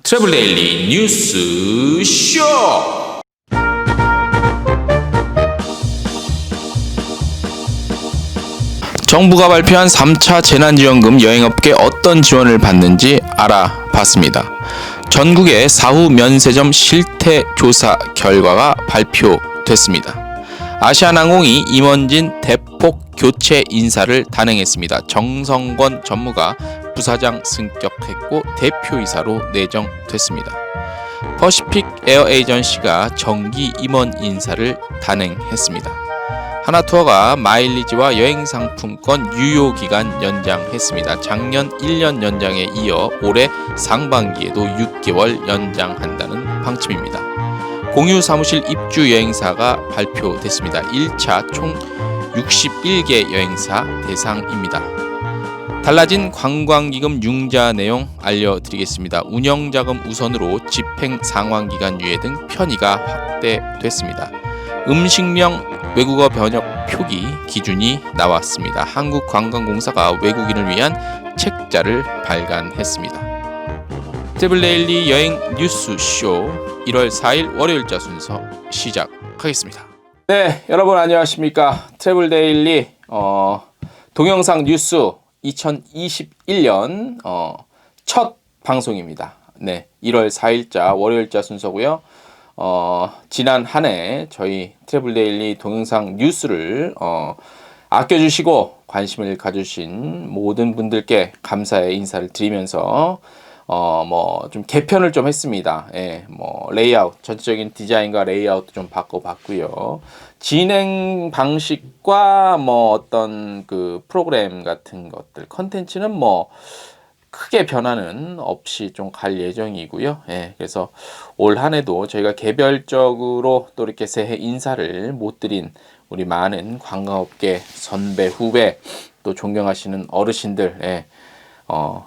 트래블 데일리 뉴스 쇼. 정부가 발표한 3차 재난지원금 여행업계 어떤 지원을 받는지 알아봤습니다. 전국의 사후 면세점 실태조사 결과가 발표됐습니다. 아시아나항공이 임원진 대폭 교체 인사를 단행했습니다. 정성권 전무가 부사장 승격했고 대표이사로 내정됐습니다. 퍼시픽 에어에이전시가 정기 임원 인사를 단행했습니다. 하나투어가 마일리지와 여행상품권 유효기간 연장했습니다. 작년 1년 연장에 이어 올해 상반기에도 6개월 연장한다는 방침입니다. 공유사무실 입주 여행사가 발표됐습니다. 1차 총 61개 여행사 대상입니다. 달라진 관광기금 융자 내용 알려드리겠습니다. 운영자금 우선으로 집행 상환기간 유예 등 편의가 확대됐습니다. 음식명 외국어 번역 표기 기준이 나왔습니다. 한국관광공사가 외국인을 위한 책자를 발간했습니다. 트래블 데일리 여행 뉴스쇼 1월 4일 월요일자 순서 시작하겠습니다. 네, 여러분 안녕하십니까. 트래블 데일리 동영상 뉴스 2021년 첫 방송입니다. 네, 1월 4일자 월요일자 순서고요. 지난 한 해 저희 트래블 데일리 동영상 뉴스를 아껴주시고 관심을 가주신 모든 분들께 감사의 인사를 드리면서 좀 개편을 좀 했습니다. 예, 레이아웃, 전체적인 디자인과 레이아웃도 좀 바꿔봤고요. 진행 방식과 어떤 그 프로그램 같은 것들, 컨텐츠는 크게 변화는 없이 좀 갈 예정이고요. 예, 그래서 올 한 해도 저희가 개별적으로 또 이렇게 새해 인사를 못 드린 우리 많은 관광업계 선배, 후배, 또 존경하시는 어르신들, 예,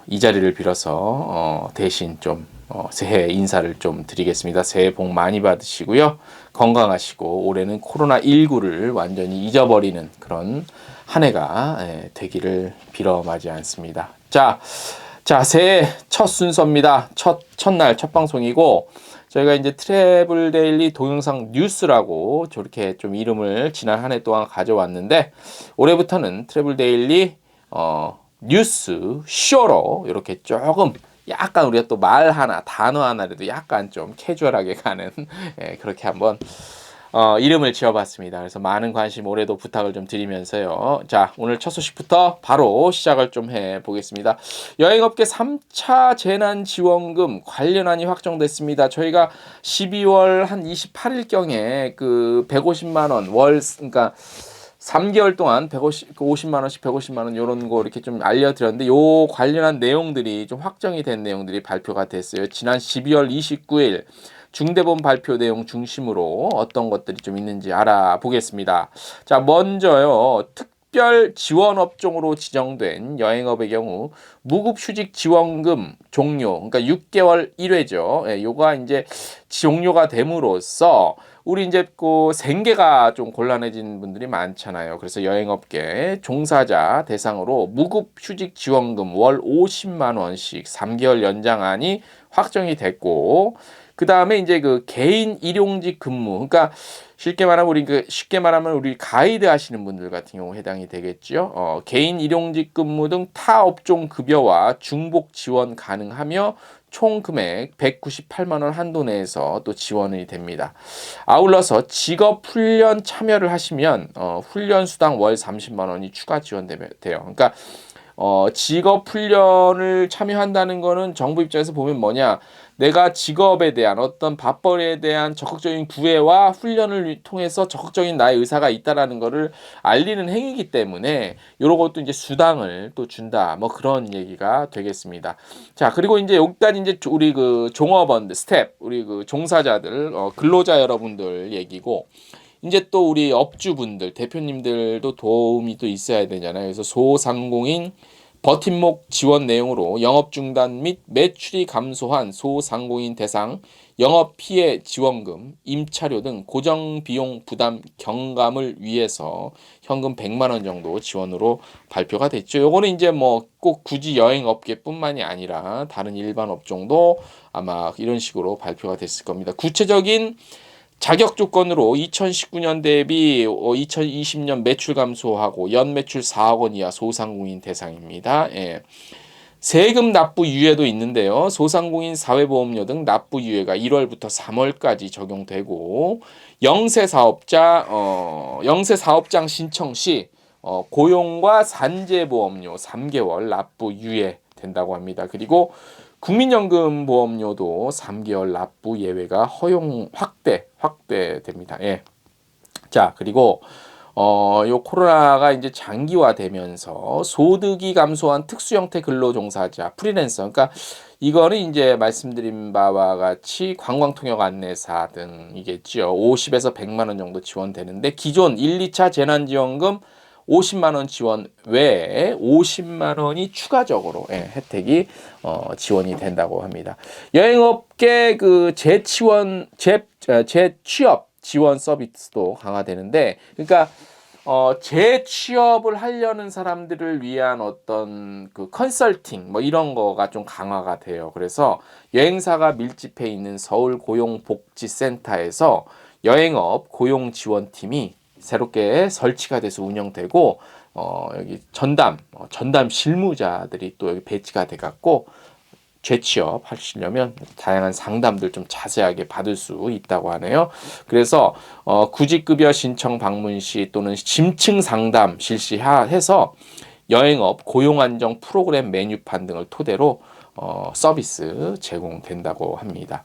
이 자리를 빌어서 대신 좀 새해 인사를 좀 드리겠습니다. 새해 복 많이 받으시고요. 건강하시고 올해는 코로나19를 완전히 잊어버리는 그런 한 해가 되기를 빌어 마지 않습니다. 자, 새해 첫 순서입니다. 첫날 첫 방송이고 저희가 이제 트래블 데일리 동영상 뉴스라고 저렇게 좀 이름을 지난 한 해 동안 가져왔는데 올해부터는 트래블 데일리 뉴스 쇼로 이렇게 조금 약간 우리가 또 말 하나 단어 하나라도 약간 좀 캐주얼하게 가는 그렇게 한번 이름을 지어봤습니다. 그래서 많은 관심 올해도 부탁을 좀 드리면서요. 자, 오늘 첫 소식부터 바로 시작을 좀 해보겠습니다. 여행업계 3차 재난지원금 관련안이 확정됐습니다. 저희가 12월 한 28일경에 그 150만 원 그러니까 3개월 동안 50만 원씩 150만 원 이런 거 이렇게 좀 알려드렸는데 요 관련한 내용들이 좀 확정이 된 내용들이 발표가 됐어요. 지난 12월 29일 중대본 발표 내용 중심으로 어떤 것들이 좀 있는지 알아보겠습니다. 자, 먼저요. 특별 지원 업종으로 지정된 여행업의 경우 무급휴직 지원금 종료, 그러니까 6개월 1회죠. 예, 요가 이제 종료가 됨으로써 우리 이제 그 생계가 좀 곤란해진 분들이 많잖아요. 그래서 여행업계 종사자 대상으로 무급휴직 지원금 월 50만 원씩 3개월 연장안이 확정이 됐고, 그 다음에 이제 그 개인 일용직 근무, 그러니까 쉽게 말하면 우리 가이드 하시는 분들 같은 경우 해당이 되겠죠. 개인 일용직 근무 등 타 업종 급여와 중복 지원 가능하며 총 금액 198만 원 한도 내에서 또 지원이 됩니다. 아울러서 직업 훈련 참여를 하시면 훈련 수당 월 30만 원이 추가 지원돼요. 그러니까 직업 훈련을 참여한다는 거는 정부 입장에서 보면 뭐냐, 내가 직업에 대한 어떤 밥벌이에 대한 적극적인 구애와 훈련을 통해서 적극적인 나의 의사가 있다라는 거를 알리는 행위이기 때문에 이런 것도 이제 수당을 또 준다, 그런 얘기가 되겠습니다. 자, 그리고 이제 여기까지 이제 우리 그 종업원들, 스텝, 우리 그 종사자들, 근로자 여러분들 얘기고, 이제 또 우리 업주분들, 대표님들도 도움이 또 있어야 되잖아요. 그래서 소상공인 버팀목 지원 내용으로 영업 중단 및 매출이 감소한 소상공인 대상 영업 피해 지원금, 임차료 등 고정 비용 부담 경감을 위해서 현금 100만 원 정도 지원으로 발표가 됐죠. 요거는 이제 뭐 꼭 굳이 여행업계뿐만이 아니라 다른 일반 업종도 아마 이런 식으로 발표가 됐을 겁니다. 구체적인 자격 조건으로 2019년 대비 2020년 매출 감소하고 연매출 4억 원 이하 소상공인 대상입니다. 예. 세금 납부 유예도 있는데요. 소상공인 사회보험료 등 납부 유예가 1월부터 3월까지 적용되고 영세 사업장 신청 시 고용과 산재보험료 3개월 납부 유예 된다고 합니다. 그리고 국민연금 보험료도 3개월 납부 예외가 허용 확대됩니다. 예. 자, 그리고 요 코로나가 이제 장기화되면서 소득이 감소한 특수 형태 근로 종사자, 프리랜서. 그러니까 이거는 이제 말씀드린 바와 같이 관광통역 안내사 등이겠죠. 50에서 100만 원 정도 지원되는데 기존 1, 2차 재난지원금 50만 원 지원 외에 50만 원이 추가적으로 혜택이 지원이 된다고 합니다. 여행업계 그 재취업 지원 서비스도 강화되는데, 그러니까 재취업을 하려는 사람들을 위한 어떤 그 컨설팅 뭐 이런 거가 좀 강화가 돼요. 그래서 여행사가 밀집해 있는 서울 고용복지센터에서 여행업 고용지원팀이 새롭게 설치가 돼서 운영되고 여기 전담 실무자들이 또 여기 배치가 돼 갖고 재취업 하시려면 다양한 상담들 좀 자세하게 받을 수 있다고 하네요. 그래서 구직급여 신청 방문 시 또는 심층 상담 실시해서 여행업 고용안정 프로그램 메뉴판 등을 토대로 서비스 제공된다고 합니다.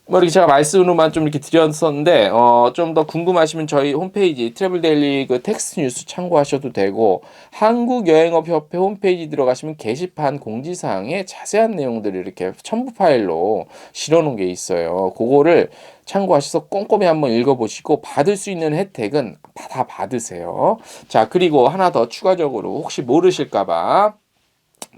뭐 이렇게 제가 말씀으로만 좀 이렇게 드렸었는데 좀 더 궁금하시면 저희 홈페이지 트래블데일리 그 텍스트 뉴스 참고하셔도 되고 한국여행업협회 홈페이지 들어가시면 게시판 공지사항에 자세한 내용들을 이렇게 첨부 파일로 실어놓은 게 있어요. 그거를 참고하셔서 꼼꼼히 한번 읽어보시고 받을 수 있는 혜택은 다 받으세요. 자, 그리고 하나 더 추가적으로 혹시 모르실까봐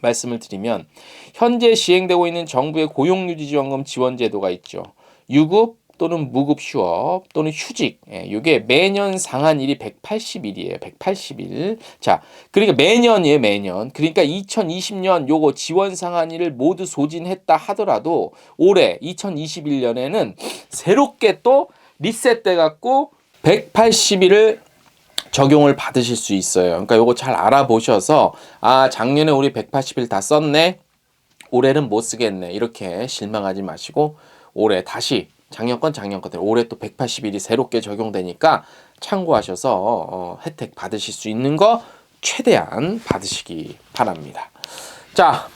말씀을 드리면 현재 시행되고 있는 정부의 고용유지지원금 지원제도가 있죠. 유급 또는 무급 휴업 또는 휴직, 이게 매년 상한일이 180일이에요. 180일. 자, 그러니까 매년이에요, 매년. 그러니까 2020년 요거 지원 상한일을 모두 소진했다 하더라도 올해 2021년에는 새롭게 또 리셋돼 갖고 180일을 적용을 받으실 수 있어요. 그러니까 요거 잘 알아보셔서 작년에 우리 180일 다 썼네. 올해는 못 쓰겠네. 이렇게 실망하지 마시고 올해 다시 작년 건 올해 또 180일이 새롭게 적용되니까 참고하셔서 혜택 받으실 수 있는 거 최대한 받으시기 바랍니다. 자,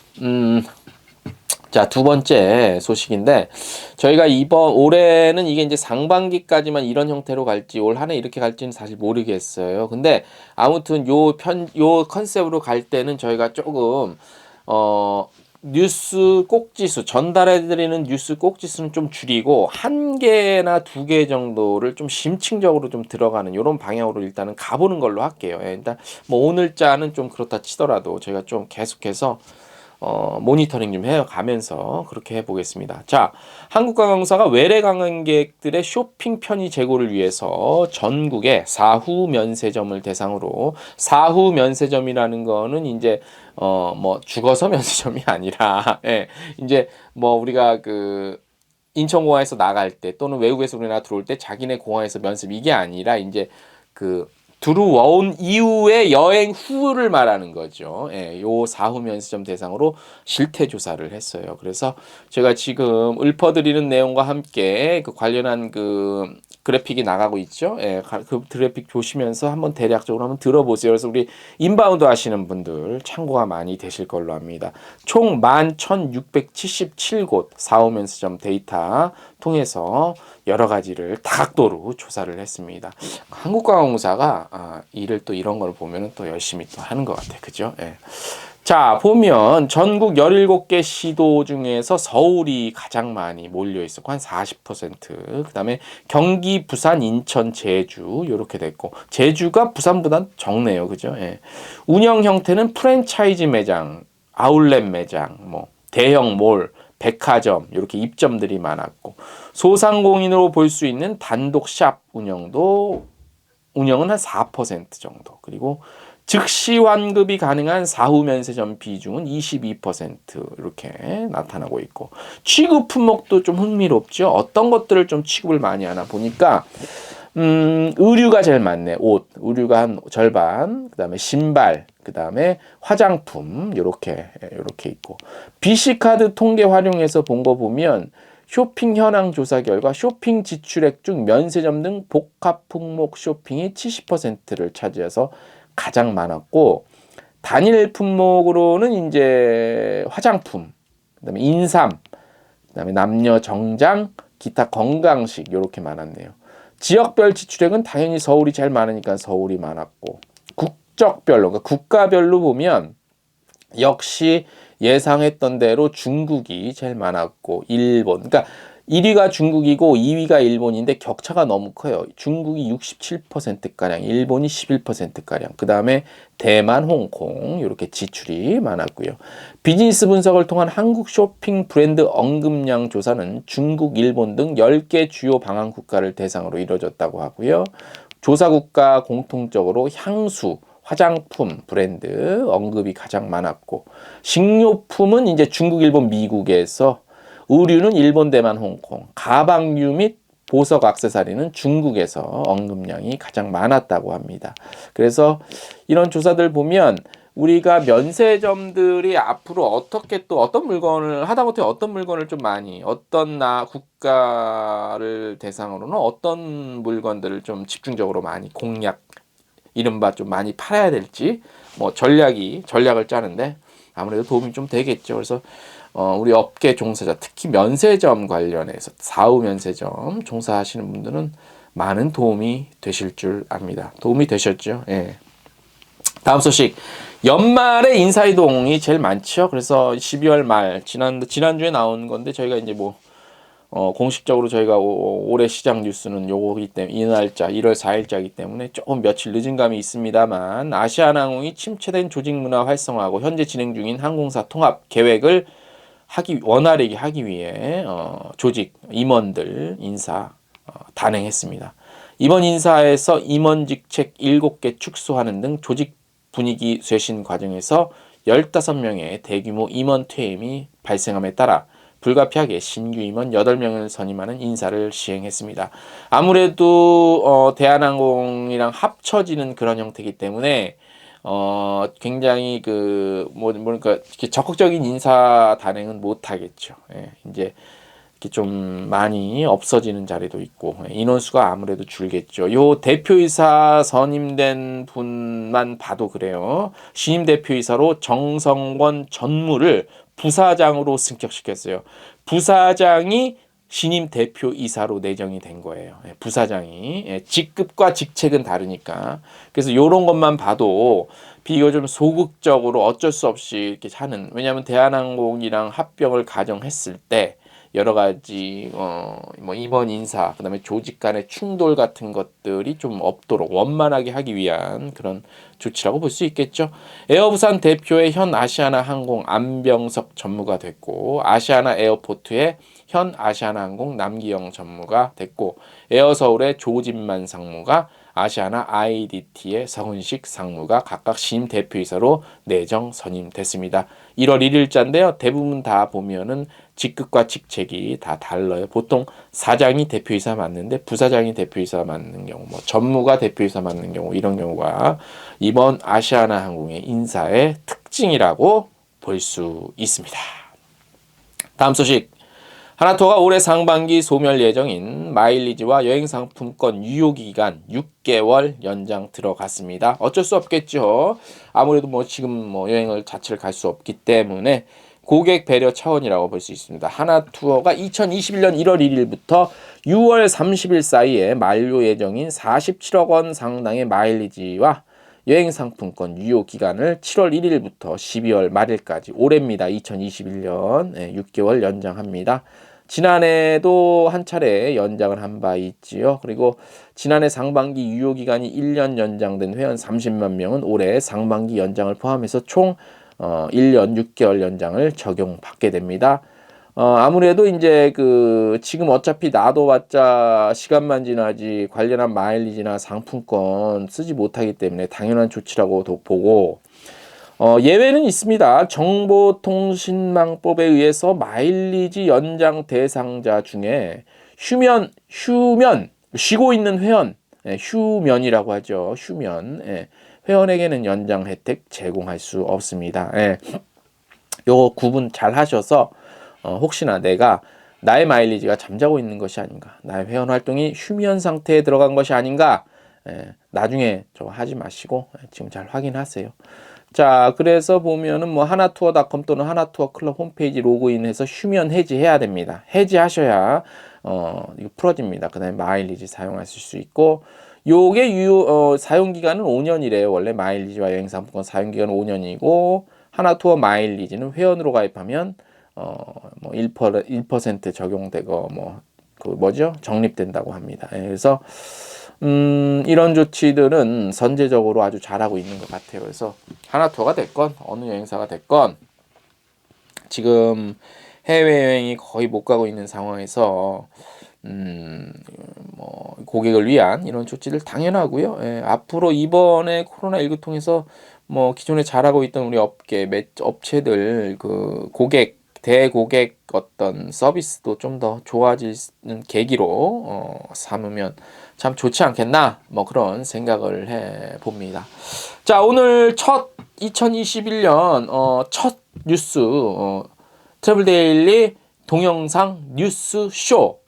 두 번째 소식인데 저희가 올해는 이게 이제 상반기까지만 이런 형태로 갈지 올 한 해 이렇게 갈지는 사실 모르겠어요. 근데 아무튼 요 컨셉으로 갈 때는 저희가 조금 뉴스 꼭지수 전달해드리는 뉴스 꼭지수는 좀 줄이고 1개나 2개 정도를 좀 심층적으로 좀 들어가는 이런 방향으로 일단은 가보는 걸로 할게요. 일단 뭐 오늘자는 좀 그렇다 치더라도 저희가 좀 계속해서 모니터링 좀 해가면서 그렇게 해보겠습니다. 자, 한국관광사가 외래 관광객들의 쇼핑 편의 제고를 위해서 전국에 사후 면세점을 대상으로 사후 면세점이라는 거는 이제 뭐 죽어서 면세점이 아니라 이제 뭐 우리가 그 인천공항에서 나갈 때 또는 외국에서 우리나라 들어올 때 자기네 공항에서 면세 이게 아니라 이제 그 들어온 이후에 여행 후를 말하는 거죠. 요 사후 면세점 대상으로 실태 조사를 했어요. 그래서 제가 지금 읊어드리는 내용과 함께 그 관련한 그 그래픽이 나가고 있죠. 그 그래픽 보시면서 한번 대략적으로 한번 들어보세요. 그래서 우리 인바운드 하시는 분들 참고가 많이 되실 걸로 합니다. 총 11,677곳 사후 면세점 데이터 통해서 여러 가지를 다각도로 조사를 했습니다. 한국관광공사가 일을 또 이런 걸 보면 또 열심히 또 하는 것 같아요. 그죠? 자, 보면 전국 17개 시도 중에서 서울이 가장 많이 몰려 있었고 한 40%. 그다음에 경기, 부산, 인천, 제주 요렇게 됐고 제주가 부산보다 적네요. 그죠? 예. 운영 형태는 프랜차이즈 매장, 아울렛 매장, 뭐 대형 몰, 백화점 이렇게 입점들이 많았고 소상공인으로 볼 수 있는 단독 샵 운영은 한 4% 정도. 그리고 즉시 환급이 가능한 사후 면세점 비중은 22% 이렇게 나타나고 있고 취급 품목도 좀 흥미롭죠. 어떤 것들을 좀 취급을 많이 하나 보니까 의류가 제일 많네. 옷, 의류가 한 절반, 그다음에 신발, 그다음에 화장품 요렇게 있고 BC카드 통계 활용해서 본 거 보면 쇼핑 현황 조사 결과 쇼핑 지출액 중 면세점 등 복합 품목 쇼핑이 70%를 차지해서 가장 많았고 단일 품목으로는 이제 화장품, 그다음에 인삼, 그다음에 남녀 정장, 기타 건강식 이렇게 많았네요. 지역별 지출액은 당연히 서울이 제일 많으니까 서울이 많았고 국적별로 그러니까 국가별로 보면 역시 예상했던 대로 중국이 제일 많았고 일본 그러니까 1위가 중국이고 2위가 일본인데 격차가 너무 커요. 중국이 67%가량, 일본이 11%가량. 그 다음에 대만, 홍콩 이렇게 지출이 많았고요. 비즈니스 분석을 통한 한국 쇼핑 브랜드 언급량 조사는 중국, 일본 등 10개 주요 방한 국가를 대상으로 이루어졌다고 하고요. 조사 국가 공통적으로 향수, 화장품 브랜드 언급이 가장 많았고 식료품은 이제 중국, 일본, 미국에서 의류는 일본, 대만, 홍콩, 가방류 및 보석 액세서리는 중국에서 언급량이 가장 많았다고 합니다. 그래서 이런 조사들 보면 우리가 면세점들이 앞으로 어떻게 또 어떤 물건을 하다못해 어떤 물건을 좀 많이 어떤 국가를 대상으로는 어떤 물건들을 좀 집중적으로 많이 공략 이른바 좀 많이 팔아야 될지 뭐 전략을 짜는데 아무래도 도움이 좀 되겠죠. 그래서 우리 업계 종사자 특히 면세점 관련해서 사후 면세점 종사하시는 분들은 많은 도움이 되실 줄 압니다. 도움이 되셨죠? 예. 다음 소식. 연말에 인사이동이 제일 많죠. 그래서 12월 말 지난주에 나온 건데 저희가 이제 뭐 공식적으로 저희가 올해 시장 뉴스는 요거기 때문에 이 날짜 1월 4일자이기 때문에 조금 며칠 늦은 감이 있습니다만 아시아나항공이 침체된 조직 문화 활성화하고 현재 진행 중인 항공사 통합 계획을 원활하게 하기 위해 조직 임원들 인사 단행했습니다. 이번 인사에서 임원 직책 7개 축소하는 등 조직 분위기 쇄신 과정에서 15명의 대규모 임원 퇴임이 발생함에 따라 불가피하게 신규 임원 8명을 선임하는 인사를 시행했습니다. 아무래도 대한항공이랑 합쳐지는 그런 형태이기 때문에 굉장히 그러니까 적극적인 인사 단행은 못 하겠죠. 예, 이제 이렇게 좀 많이 없어지는 자리도 있고 인원수가 아무래도 줄겠죠. 요 대표이사 선임된 분만 봐도 그래요. 신임 대표이사로 정성권 전무를 부사장으로 승격시켰어요. 부사장이 신임 대표이사로 내정이 된 거예요. 부사장이 직급과 직책은 다르니까 그래서 이런 것만 봐도 비교 좀 소극적으로 어쩔 수 없이 이렇게 하는 왜냐하면 대한항공이랑 합병을 가정했을 때 여러 가지 뭐 임원 인사 그다음에 조직 간의 충돌 같은 것들이 좀 없도록 원만하게 하기 위한 그런 조치라고 볼 수 있겠죠. 에어부산 대표의 현 아시아나항공 안병석 전무가 됐고 아시아나 에어포트의 현 아시아나항공 남기영 전무가 됐고 에어서울의 조진만 상무가 아시아나 IDT의 서훈식 상무가 각각 신임 대표이사로 내정 선임됐습니다. 1월 1일자인데요. 대부분 다 보면은 직급과 직책이 다 달라요. 보통 사장이 대표이사 맞는데 부사장이 대표이사 맞는 경우, 뭐 전무가 대표이사 맞는 경우 이런 경우가 이번 아시아나 항공의 인사의 특징이라고 볼 수 있습니다. 다음 소식. 하나투어가 올해 상반기 소멸 예정인 마일리지와 여행상품권 유효기간 6개월 연장 들어갔습니다. 어쩔 수 없겠죠. 아무래도 뭐 지금 뭐 여행을 자체를 갈 수 없기 때문에 고객 배려 차원이라고 볼 수 있습니다. 하나투어가 2021년 1월 1일부터 6월 30일 사이에 만료 예정인 47억 원 상당의 마일리지와 여행상품권 유효 기간을 7월 1일부터 12월 말일까지 올해입니다. 2021년 6개월 연장합니다. 지난해도 한 차례 연장을 한 바 있지요. 그리고 지난해 상반기 유효 기간이 1년 연장된 회원 30만 명은 올해 상반기 연장을 포함해서 총 1년 6개월 연장을 적용받게 됩니다. 아무래도 이제 지금 어차피 놔둬봤자 시간만 지나지 관련한 마일리지나 상품권 쓰지 못하기 때문에 당연한 조치라고 보고, 예외는 있습니다. 정보통신망법에 의해서 마일리지 연장 대상자 중에 쉬고 있는 회원, 휴면이라고 하죠. 휴면. 회원에게는 연장 혜택 제공할 수 없습니다. 요거 구분 잘 하셔서, 혹시나 내가 나의 마일리지가 잠자고 있는 것이 아닌가, 나의 회원 활동이 휴면 상태에 들어간 것이 아닌가, 나중에 저거 하지 마시고 지금 잘 확인하세요. 자, 그래서 보면은 뭐 하나투어닷컴 또는 하나투어 클럽 홈페이지 로그인해서 휴면 해지해야 됩니다. 해지하셔야 이거 풀어집니다. 그다음에 마일리지 사용하실 수 있고, 요게 사용 기간은 5년이래요. 원래 마일리지와 여행 상품권 사용 기간은 5년이고, 하나투어 마일리지는 회원으로 가입하면 뭐 1% 적용되고 적립된다고 합니다. 그래서 이런 조치들은 선제적으로 아주 잘하고 있는 것 같아요. 그래서 하나투어가 됐건 어느 여행사가 됐건 지금 해외여행이 거의 못 가고 있는 상황에서 고객을 위한 이런 조치들 당연하고요. 앞으로 이번에 코로나19 통해서 기존에 잘하고 있던 우리 업체들 대고객 어떤 서비스도 좀 더 좋아지는 계기로 삼으면 참 좋지 않겠나, 그런 생각을 해 봅니다. 자, 오늘 2021년 첫 뉴스 트래블 데일리 동영상 뉴스쇼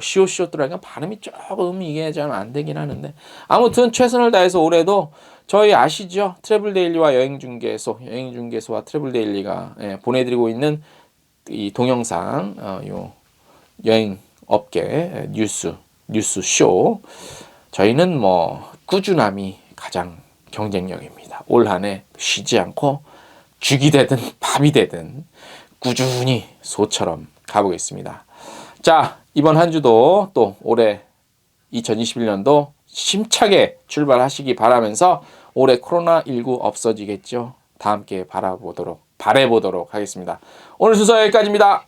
쇼 들어가니까 발음이 조금 이게 좀 안 되긴 하는데, 아무튼 최선을 다해서 올해도 저희 아시죠? 트래블 데일리와 여행중개소와 트래블 데일리가 보내드리고 있는 이 동영상 요 여행 업계 뉴스쇼, 저희는 꾸준함이 가장 경쟁력입니다. 올 한 해 쉬지 않고 죽이 되든 밥이 되든 꾸준히 소처럼 가보겠습니다. 자, 이번 한 주도 또 올해 2021년도 힘차게 출발하시기 바라면서, 올해 코로나19 없어지겠죠? 다 함께 바라보도록 하겠습니다. 오늘 순서 여기까지입니다.